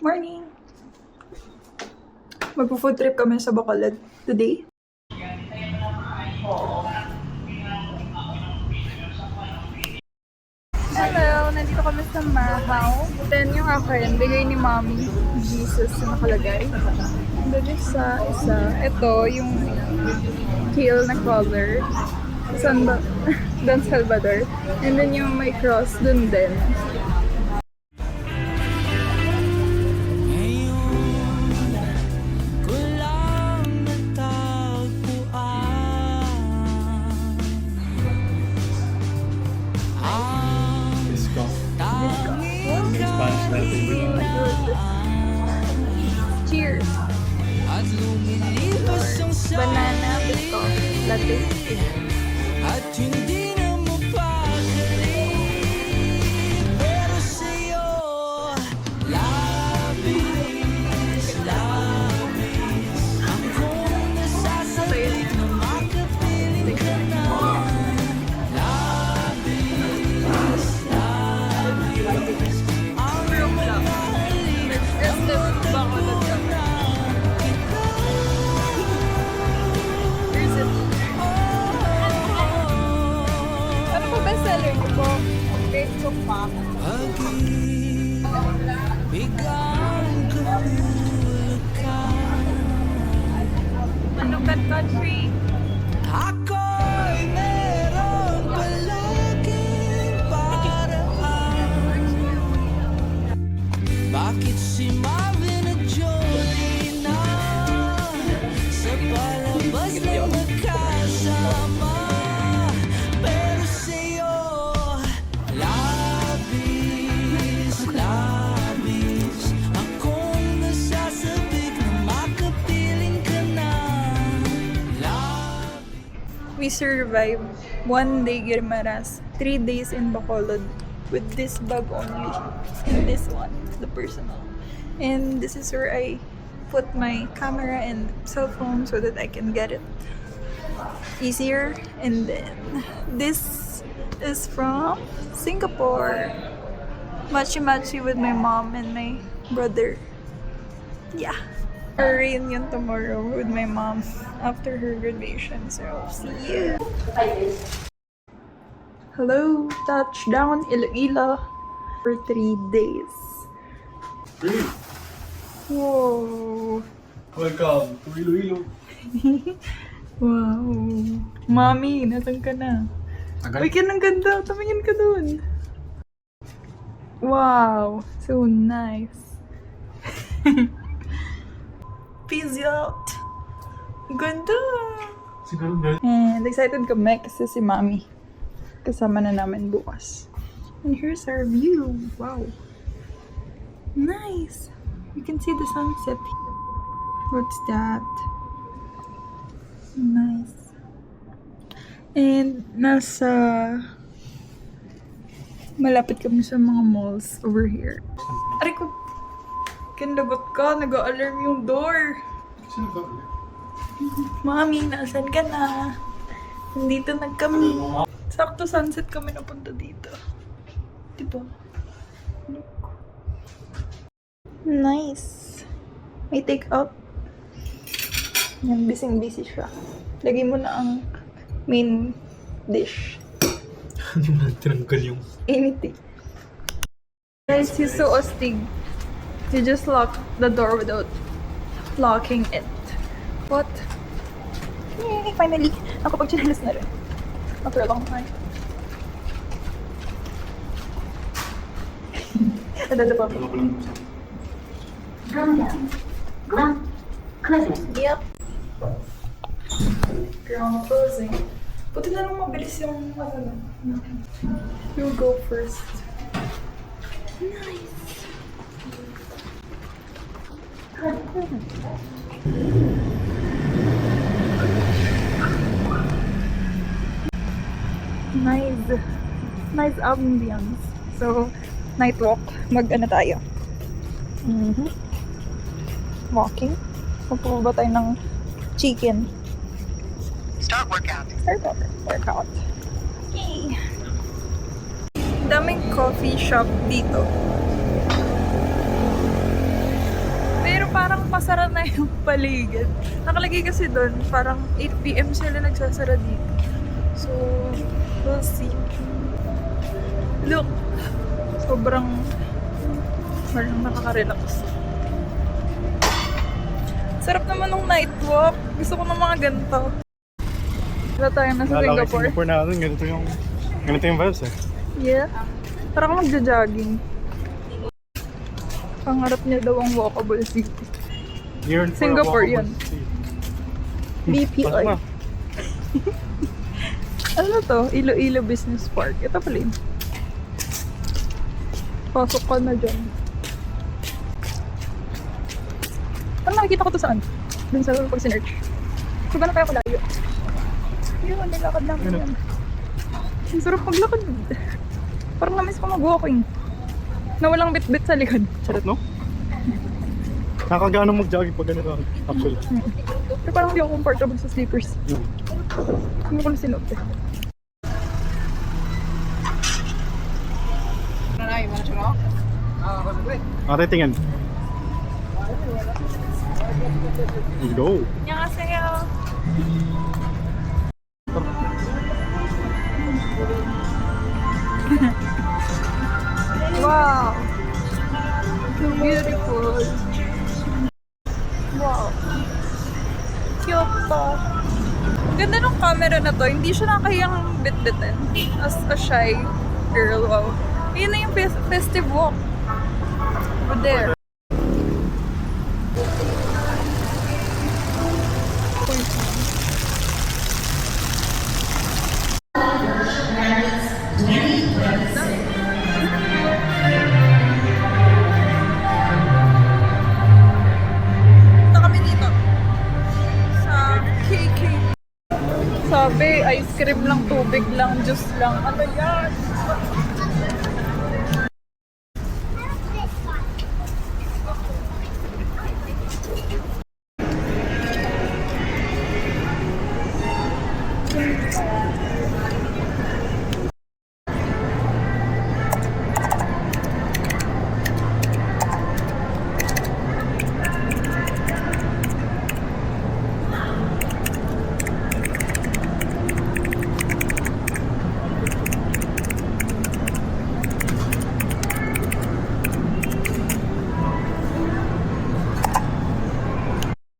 Morning! Magpo-food trip kami sa Bacolod today. Hello! Nandito kami sa Mahaw. Then yung akin, bigay ni Mommy, Jesus na nakalagay. Then isa. Ito, yung teal na color. Don Salvador. And then yung may cross dun din. Cheers! Banana biscoff latte. At hindi na mapakali, pero sa'yo labis, labis akong nasasabik na makapiling ka na. Labis, labis ang mahalin Bacolod kami. Where's it? Ano po bestseller ko po? Great Cook Mom. bigang kahulog ka. Manukat Country. Ako'y meron palaging paraan. Bakit si Marvin at Jolina sa palabas na magkasama, pero sa'yo labis, labis akong nasasabik na makapiling ka na. We survived 1 day Guimaras, 3 days in Bacolod with this bag only and this one, the personal. And this is where I put my camera and cell phone so that I can get it easier. And then this is from Singapore. Machi-machi with my mom and my brother. Yeah. Our reunion tomorrow with my mom after her graduation. So, see you. Hello, touchdown Iloilo for 3 days. Really? Whoa. Welcome to Iloilo. Wow. Mommy, nasan ka na? Uy, ang ganda. Tumingin ka dun. Wow. So nice. Peace out. Ganda. Siguro na. And excited kami kasi si Mommy kasama na namin bukas. And here's our view. Wow. Nice. You can see the sunset. What's that? Nice. And malapit kami sa mga malls over here. Aray ko, kinlagot ka. Nag-a-alarm yung door. Sino ba? Mami, nasan ka na? Nandito na kami. Sakto sunset kami napunta dito. Diba? Look. Nice. May take out. Yan, busy siya. Lagay mo na ang main dish. Ano na tinanggal yung... Anything. Guys, he's so astig. You just lock the door without locking it. What? Yay, finally! Nakapag-chinelas na rin. After a long time. Nadada pa. Wala ko lang. Yep. Ground closing. Buti na lang mabilis yung ano. You go first. Nice. Nice ambience. So, night walk. Mag-ano tayo? Walking. Magpapaba tayo ng chicken. Start workout. Workout. Yay! Daming coffee shop dito. sara na yung paligid. Nakalagay kasi doon, parang 8 PM sila nagsasara dito. So, we'll see. Look, sobrang nakaka-relax. Sarap naman ng night walk. Gusto ko ng mga ganito. Wala tayo na sa Singapore. Singapore natin, ganito yung vibes eh. Yeah. Tara ka magja-jogging. Pangarap niya daw ang walkable city. Yearn for a Singapore walkable yun. city. BPI. Pasok na. Ano to? Iloilo Business Park. Ito pala yun. Pasok ka na dyan. Parang nakikita ko to saan? Dun sa pag sinerch. So, gano'n kaya ko layo? Yun, nilakad namin yan. Ang sarap maglakad. Parang namiss ko mag-walking. Na walang bit-bit sa likod. Sarap, no? Nakakagano mag-jogging pag ganito, actually. Pero parang hindi ako comfortable sa slippers. Hindi ko na sinuot eh. Ate, tingin. Go! 안녕하세요. Wow. So beautiful. Wow. Cute to. Ganda ng camera na to. Hindi siya nakahiyang bit-bitin. As a shy girl. Wow. Ayun na yung festive walk. Over there. Punta kami dito sa KK. Sabi, ice cream lang, tubig lang, juice lang. Ano yan?